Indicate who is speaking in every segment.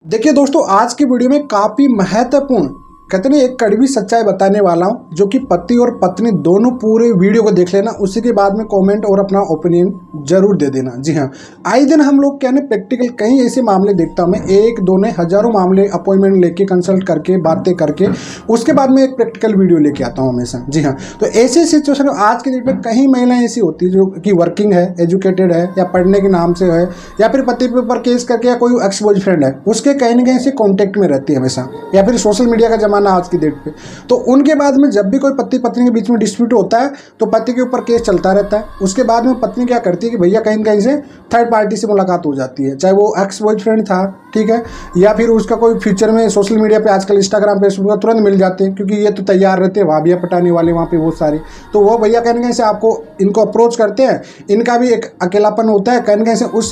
Speaker 1: देखिए दोस्तों, आज की वीडियो में काफ़ी महत्वपूर्ण कहते हैं एक कड़वी सच्चाई बताने वाला हूं, जो कि पति और पत्नी दोनों पूरे वीडियो को देख लेना। उसी के बाद में कमेंट और अपना ओपिनियन जरूर दे देना। जी हाँ, आए दिन हम लोग क्या है प्रैक्टिकल कई ऐसे मामले देखता हूं मैं, एक दो ने हजारों मामले अपॉइंटमेंट लेके कंसल्ट करके बातें करके उसके बाद में एक प्रैक्टिकल वीडियो लेके आता हूँ हमेशा। जी हाँ, तो ऐसे सिचुएशन आज के डेट में कई महिलाएं ऐसी होती है जो कि वर्किंग है, एजुकेटेड है, या पढ़ने के नाम से है, या फिर पति के ऊपर केस करके, या कोई एक्स बॉयफ्रेंड है उसके कहीं ना कहीं से कॉन्टेक्ट में रहती है हमेशा, या फिर सोशल मीडिया का जमाना आज की डेट पे। तो उनके बाद में जब भी कोई पति पत्नी के बीच में डिस्प्यूट होता है तो पति के ऊपर केस चलता रहता है। उसके बाद में पत्नी क्या करती है कि भैया कहीं कहीं से थर्ड पार्टी से मुलाकात हो जाती है, चाहे वो एक्स बॉयफ्रेंड था, ठीक है, या फिर उसका कोई फ्यूचर में सोशल मीडिया पे आजकल इंस्टाग्राम फेसबुक पर तुरंत मिल जाते हैं, क्योंकि ये तो तैयार रहते हैं भाभियाँ पटाने वाले वहाँ पे बहुत सारे। तो वो भैया कहीं कहीं से आपको इनको अप्रोच करते हैं, इनका भी एक अकेलापन होता है, कहीं कहीं से उस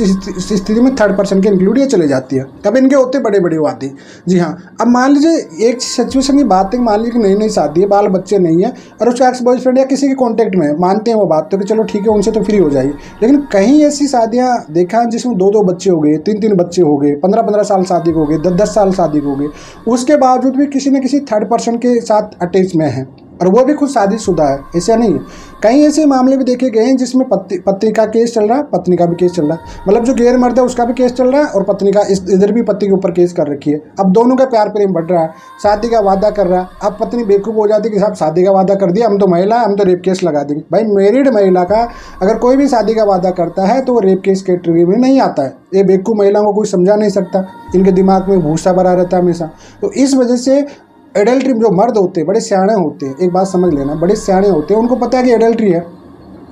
Speaker 1: स्थिति में थर्ड पर्सन के इंक्लूड ये चले जाती है। अब इनके होते बड़े बड़े वादे। जी हाँ, अब मान लीजिए एक सिचुएशन की बात है, मान लीजिए कि नई नई शादी है, बाल बच्चे नहीं है, और उसका एक्स बॉयफ्रेंड या किसी के कॉन्टेक्ट में है, मानते हैं वो बात तो कि चलो ठीक है उनसे तो फ्री हो जाएगी। लेकिन कहीं ऐसी शादियाँ देखा जिसमें दो दो बच्चे हो गए, तीन तीन बच्चे हो गए, 15-15 साल शादी हो गए, 10-10 साल शादी हो गए, उसके बावजूद भी किसी न किसी थर्ड पर्सन के साथ अटैच में है, और वो भी खुद शादीशुदा है। ऐसा नहीं है, कई ऐसे मामले भी देखे गए हैं जिसमें पति का केस चल रहा है, पत्नी का भी केस चल रहा है, मतलब जो गैर मर्द है उसका भी केस चल रहा है, और पत्नी का इधर भी पति के ऊपर केस कर रखी है। अब दोनों का प्यार प्रेम बढ़ रहा है, शादी का वादा कर रहा है। अब पत्नी बेवकूफ़ हो जाती है कि साहब शादी का वादा कर दिया, हम तो महिला है, हम तो रेप केस लगा देंगे। भाई मैरिड महिला का अगर कोई भी शादी का वादा करता है तो वो रेप केस कैटेगरी में नहीं आता है। ये बेवकूफ़ महिलाओं को कोई समझा नहीं सकता, इनके दिमाग में भूसा भरा रहता है हमेशा। तो इस वजह से एडल्ट्री जो मर्द होते हैं बड़े सियाणे होते हैं, एक बात समझ लेना, बड़े सियाणे होते हैं, उनको पता है कि एडल्ट्री है,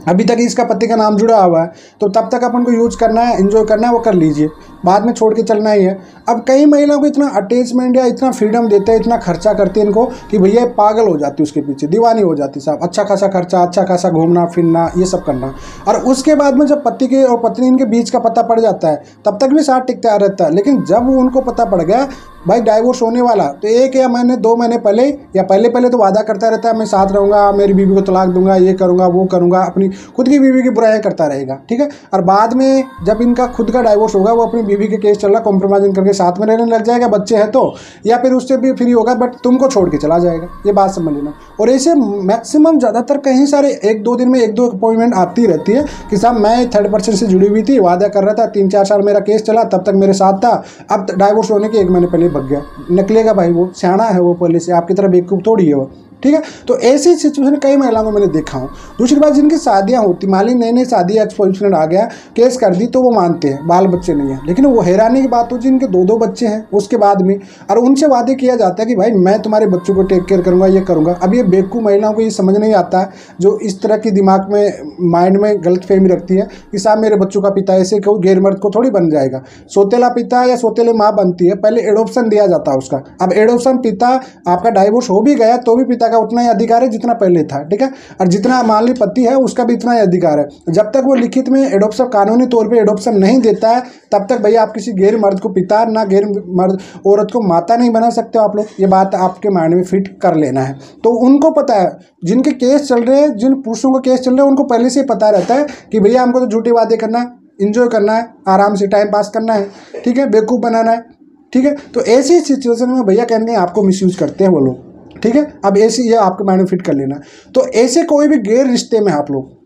Speaker 1: अभी तक इसका पति का नाम जुड़ा हुआ है, तो तब तक अपन को यूज करना है, एंजॉय करना है, वो कर लीजिए, बाद में छोड़ के चलना ही है। अब कई महिलाओं को इतना अटैचमेंट या इतना फ्रीडम देते हैं, इतना खर्चा करते हैं इनको कि भैया पागल हो जाती है, उसके पीछे दीवानी हो जाती है साहब। अच्छा खासा खर्चा, अच्छा खासा घूमना फिरना, ये सब करना, और उसके बाद में जब पति के और पत्नी इनके बीच का पता पड़ जाता है तब तक भी साथ टिकता रहता है। लेकिन जब उनको पता पड़ गया भाई डाइवोर्स होने वाला, तो 1 या महीने 2 महीने पहले या पहले तो वादा करता रहता है मैं साथ रहूँगा, मेरी बीवी को तलाक दूंगा, ये करूँगा वो करूँगा, अपनी खुद की बीवी की बुराइयां करता रहेगा, ठीक है। और बाद में जब इनका खुद का डाइवोर्स होगा, वो अपनी बीवी के केस चल रहा, कॉम्प्रोमाइजिंग करके साथ में रहने लग जाएगा, बच्चे हैं तो, या फिर उससे भी फ्री होगा बट तुमको छोड़ के चला जाएगा। ये बात समझ लेना। और ऐसे मैक्सिमम ज़्यादातर कहीं सारे 1-2 दिन में 1-2 अपॉइंटमेंट आती रहती है कि साहब मैं थर्ड पर्सन से जुड़ी हुई थी, वादा कर रहा था, 3-4 साल मेरा केस चला, तब तक मेरे साथ था, अब डाइवोर्स होने के 1 महीने पहले भग गया। निकलेगा भाई, वो सियाना है, वो पहले से आपकी तरह बेवकूफ़ थोड़ी है वो, ठीक है। तो ऐसी सिचुएशन कई महिलाओं को मैंने देखा हूँ। दूसरी बात, जिनकी शादियाँ होती, मान ली नई नई शादी, एक्स बॉयफ्रेंड आ गया, केस कर दी, तो वो मानते हैं बाल बच्चे नहीं है। लेकिन वो हैरानी की बात हो जिनके 2-2 बच्चे हैं उसके बाद में, और उनसे वादे किया जाता है कि भाई मैं तुम्हारे बच्चों को टेक केयर करूँगा, ये करूँगा। अब ये बेवकूफ़ महिलाओं को ये समझ नहीं आता है, जो इस तरह की दिमाग में माइंड में गलत फहमी रखती है कि साहब मेरे बच्चों का पिता ऐसे क्यों गैर मर्द को थोड़ी बन जाएगा। सोतेला पिता या सोतेले माँ बनती है, पहले एडॉप्शन दिया जाता है उसका। अब एडॉप्शन पिता आपका डाइवोर्स हो भी गया तो भी पिता का उतना ही अधिकार है जितना पहले था, ठीक है। और जितना मान ली पति है उसका भी इतना ही अधिकार है। जब तक वो लिखित में एडॉप्शन कानूनी तौर पे एडॉप्शन नहीं देता है तब तक भैया आप किसी गैर मर्द को पिता, ना गैर मर्द औरत को माता नहीं बना सकते हो आप लोग। ये बात आपके माइंड में फिट कर लेना है। तो उनको पता है, जिनके केस चल रहे हैं, जिन पुरुषों को केस चल रहे हैं, उनको पहले से पता रहता है कि भैया हमको तो झूठे वादे करना है, इंजॉय करना है, आराम से टाइम पास करना है, ठीक है, बेवकूफ़ बनाना है, ठीक है। तो ऐसी सिचुएशन में भैया कहने आपको मिसयूज करते हैं वो लोग, ठीक है। अब ऐसी ये आपके माइंड में फिट कर लेना। तो ऐसे कोई भी गैर रिश्ते में आप लोग,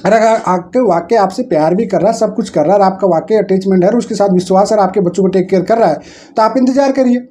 Speaker 1: अगर आपके वाकई आपसे प्यार भी कर रहा है, सब कुछ कर रहा है, और आपका वाकई अटैचमेंट है और उसके साथ विश्वास है, आपके बच्चों को टेक केयर कर रहा है, तो आप इंतजार करिए,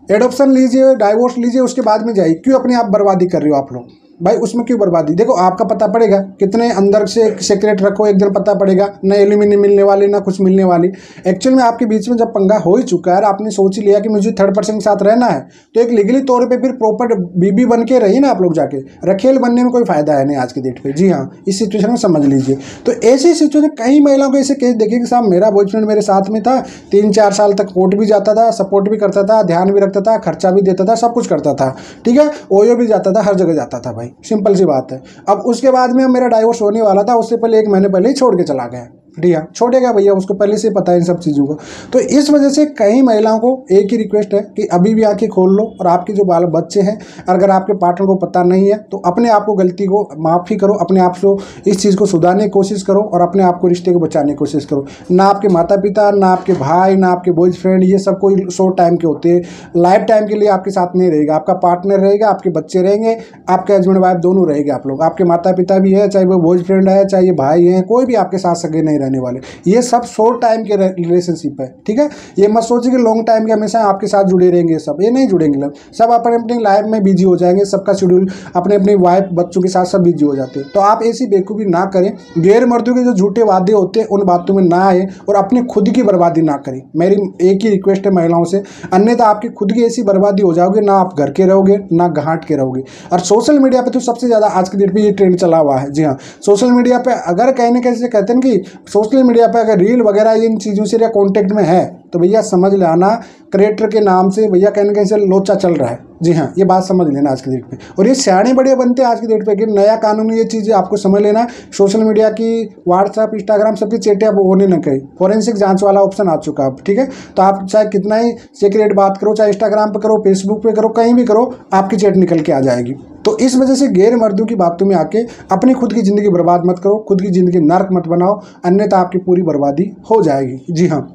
Speaker 1: एडॉप्शन लीजिए, डाइवोर्स लीजिए, उसके बाद में जाइए। क्यों अपनी आप बर्बादी कर रहे हो आप लोग भाई, उसमें क्यों बर्बादी? देखो आपका पता पड़ेगा, कितने अंदर से सीक्रेट रखो, एक दिन पता पड़ेगा, न एलिमिनी मिलने वाली ना कुछ मिलने वाली। एक्चुअल में आपके बीच में जब पंगा हो ही चुका है, आपने सोच ही लिया कि मुझे थर्ड पर्सन के साथ रहना है, तो एक लीगली तौर पे फिर प्रॉपर बीबी बन के रही ना आप लोग जाके। रखेल बनने में कोई फायदा है नहीं आज की डेट पे। जी हाँ, इस सिचुएशन में समझ लीजिए। तो ऐसी सिचुएशन कई महिलाओं को ऐसे केस देखे कि साहब मेरा बॉयफ्रेंड मेरे साथ में था, 3-4 साल तक कोर्ट भी जाता था, सपोर्ट भी करता था, ध्यान भी रखता था, खर्चा भी देता था, सब कुछ करता था, ठीक है, ओयो भी जाता था, हर जगह जाता था भाई, सिंपल सी बात है। अब उसके बाद में मेरा डाइवोर्स होने वाला था, उससे पहले 1 महीने पहले ही छोड़ के चला गया। ठीक है, छोड़ेगा भैया, उसको पहले से पता है इन सब चीज़ों को। तो इस वजह से कई महिलाओं को एक ही रिक्वेस्ट है कि अभी भी आंखें खोल लो, और आपके जो बाल बच्चे हैं, अगर आपके पार्टनर को पता नहीं है तो अपने आप को गलती को माफ़ी करो, अपने आप से इस चीज़ को सुधारने की कोशिश करो और अपने आप को रिश्ते को बचाने की कोशिश करो। ना आपके माता पिता, ना आपके भाई, ना आपके बॉयफ्रेंड, ये सब कोई शॉर्ट टाइम के होते हैं, लाइफ टाइम के लिए आपके साथ नहीं रहेगा। आपका पार्टनर रहेगा, आपके बच्चे रहेंगे, आपके हस्बैंड वाइफ दोनों रहेंगे आप लोग, आपके माता पिता भी है, चाहे वो बॉयफ्रेंड है, चाहे ये भाई हैं, कोई भी आपके साथ सगे नहीं रहने वाले। ये सब शॉर्ट टाइम के रिलेशनशिप है, ठीक है। ये मत सोचिए कि लॉन्ग टाइम के हमेशा आपके साथ जुड़े रहेंगे सब, ये नहीं जुड़ेंगे लोग, सब अपने अपनी लाइफ में बिजी हो जाएंगे, सबका शेड्यूल अपने अपनी वाइफ बच्चों के साथ सब बिजी हो जाते हैं। तो आप ऐसी बेवकूफ़ी ना करें, गैर मर्दों के जो झूठे वादे होते हैं उन बातों में ना आए और अपनी खुद की बर्बादी ना करें। मेरी एक ही रिक्वेस्ट है महिलाओं से, अन्यथा आपकी खुद की ऐसी बर्बादी हो जाओगे, ना आप घर के रहोगे ना घाट के रहोगे। और सोशल मीडिया पे तो सबसे ज़्यादा आज के डेट पे ये ट्रेंड चला हुआ है। जी हाँ, सोशल मीडिया पे अगर कहीं ना कैसे कहते हैं कि सोशल मीडिया पे अगर रील वगैरह इन चीज़ों से कॉन्टेक्ट में है तो भैया समझ लेना क्रिएटर के नाम से भैया कहीं ना कहीं से लोचा चल रहा है। जी हाँ, ये बात समझ लेना आज की डेट पे। और ये सियाने बड़े बनते हैं आज की डेट पे कि नया कानून, ये चीज़ें आपको समझ लेना। सोशल मीडिया की व्हाट्सएप, इंस्टाग्राम सबकी चेटें अब होने न कहीं, फॉरेंसिक जांच वाला ऑप्शन आ चुका है, ठीक है। तो आप चाहे कितना ही सीक्रेट बात करो, चाहे इंस्टाग्राम पे करो, फेसबुक पे करो, कहीं भी करो, आपकी चेट निकल के आ जाएगी। तो इस वजह से गैर मर्दों की बातों में आके अपनी खुद की ज़िंदगी बर्बाद मत करो, खुद की ज़िंदगी नर्क मत बनाओ, अन्यथा आपकी पूरी बर्बादी हो जाएगी। जी हाँ,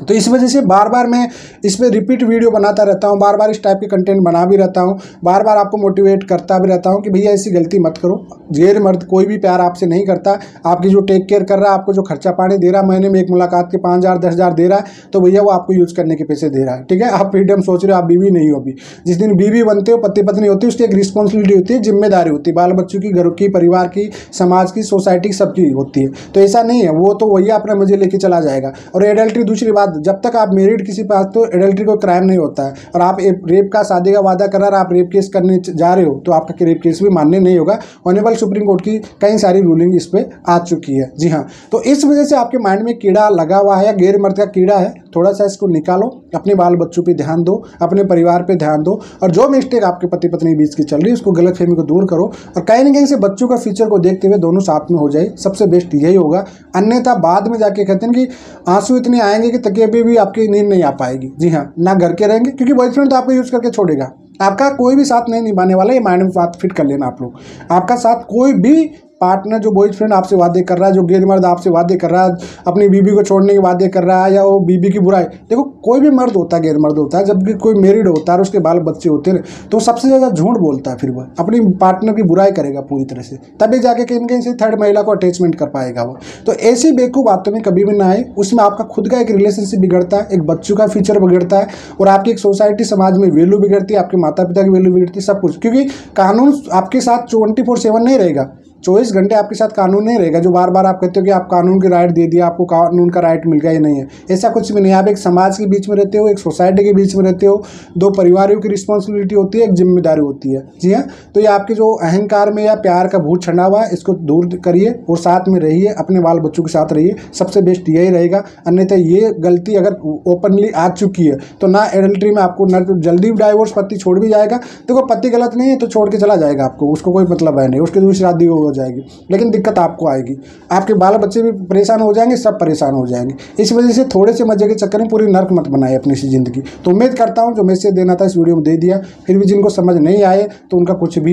Speaker 1: तो इस वजह से बार बार मैं इस पर रिपीट वीडियो बनाता रहता हूँ, बार बार इस टाइप के कंटेंट बना भी रहता हूँ, बार बार आपको मोटिवेट करता भी रहता हूँ कि भैया ऐसी गलती मत करो। गैर मर्द कोई भी प्यार आपसे नहीं करता, आपकी जो टेक केयर कर रहा है, आपको जो खर्चा पानी दे रहा है, महीने में एक मुलाकात के 5,000 10,000 दे रहा है, तो भैया वो आपको यूज़ करने के पैसे दे रहा है, ठीक है। आप फ्रीडम सोच रहे हो, आप बीवी नहीं हो अभी। जिस दिन बीवी बनते हो, पति पत्नी होती है, उसकी एक रिस्पॉन्सिबिलिटी होती है, जिम्मेदारी होती है, बाल बच्चों की, घर की, परिवार की, समाज की, सोसाइटी सबकी होती है। तो ऐसा नहीं है, वो तो भैया अपना मजे लेके चला जाएगा। और एडल्ट्री, दूसरी बात, जब तक आप मेरिड किसी पास, तो एडल्ट्री कोई क्राइम नहीं होता है। और आप रेप का, शादी का वादा कर रहा है, आप रेप केस करने जा रहे हो, तो आपका रेप केस भी मान्य नहीं होगा। ऑनरेबल सुप्रीम कोर्ट की कई सारी रूलिंग इस पे आ चुकी है। जी हाँ, तो इस वजह से आपके माइंड में कीड़ा लगा हुआ है या गैर मर्द का कीड़ा है, थोड़ा सा इसको निकालो, अपने बाल बच्चों पे ध्यान दो, अपने परिवार पे ध्यान दो, और जो मिस्टेक आपके पति पत्नी के बीच की चल रही है उसको, गलतफहमी को दूर करो, और कहीं ना कहीं से बच्चों का फ्यूचर को देखते हुए दोनों साथ में हो जाए, सबसे बेस्ट यही होगा। अन्यथा बाद में जाके कहते हैं कि आंसू इतने आएंगे कि तकिए पे भी आपकी नींद नहीं आ पाएगी। जी हाँ, ना घर के रहेंगे, क्योंकि बॉयफ्रेंड तो आपको यूज़ करके छोड़ेगा, आपका कोई भी साथ नहीं निभाने वाला। ये माइंड में बात फिट कर लेना आप लोग। आपका साथ कोई भी पार्टनर, जो बॉयफ्रेंड आपसे वादे कर रहा है, जो गैर मर्द आपसे वादे कर रहा है, अपनी बीबी को छोड़ने के वादे कर रहा है, या वो बीबी की बुराई, देखो कोई भी मर्द होता है गैर मर्द होता है, जबकि कोई मैरिड होता है और उसके बाल बच्चे होते हैं, तो सबसे ज़्यादा झूठ बोलता है, फिर वह अपनी पार्टनर की बुराई करेगा पूरी तरह से, तभी जाके कहीं कहीं से थर्ड महिला को अटैचमेंट कर पाएगा वो। तो ऐसी बेवकूफ़ बातों में कभी भी ना आए, उसमें आपका खुद का एक रिलेशनशिप बिगड़ता है, एक बच्चों का फ्यूचर बिगड़ता है, और आपकी एक सोसाइटी, समाज में वैल्यू बिगड़ती है, आपके माता पिता की वैल्यू बिगड़ती है, सब कुछ। क्योंकि कानून आपके साथ 24/7 नहीं रहेगा, 24 घंटे आपके साथ कानून नहीं रहेगा। जो बार बार आप कहते हो कि आप कानून की राइट दे दिया, आपको कानून का राइट मिल गया, ये नहीं है, ऐसा कुछ भी नहीं है। आप एक समाज के बीच में रहते हो, एक सोसाइटी के बीच में रहते हो, दो परिवारों की रिस्पॉन्सिबिलिटी होती है, एक जिम्मेदारी होती है। जी हाँ, तो ये आपके जो अहंकार में या प्यार का भूत छंटा हुआ है, इसको दूर करिए और साथ में रहिए, अपने बाल बच्चों के साथ रहिए, सबसे बेस्ट यही रहेगा। अन्यथा ये गलती अगर ओपनली आ चुकी है तो ना एडल्ट्री में आपको, ना तो जल्दी डाइवोर्स, पति छोड़ भी जाएगा। देखो पति गलत नहीं है तो छोड़ के चला जाएगा आपको, उसको कोई मतलब है नहीं, उसकी दूसरी शादी हो जाएगी, लेकिन दिक्कत आपको आएगी, आपके बाल बच्चे भी परेशान हो जाएंगे, सब परेशान हो जाएंगे। इस वजह से थोड़े से मजे के चक्कर में पूरी नर्क मत बनाए अपनी सी जिंदगी। तो उम्मीद करता हूं जो मैसेज देना था इस वीडियो में दे दिया। फिर भी जिनको समझ नहीं आए तो उनका कुछ भी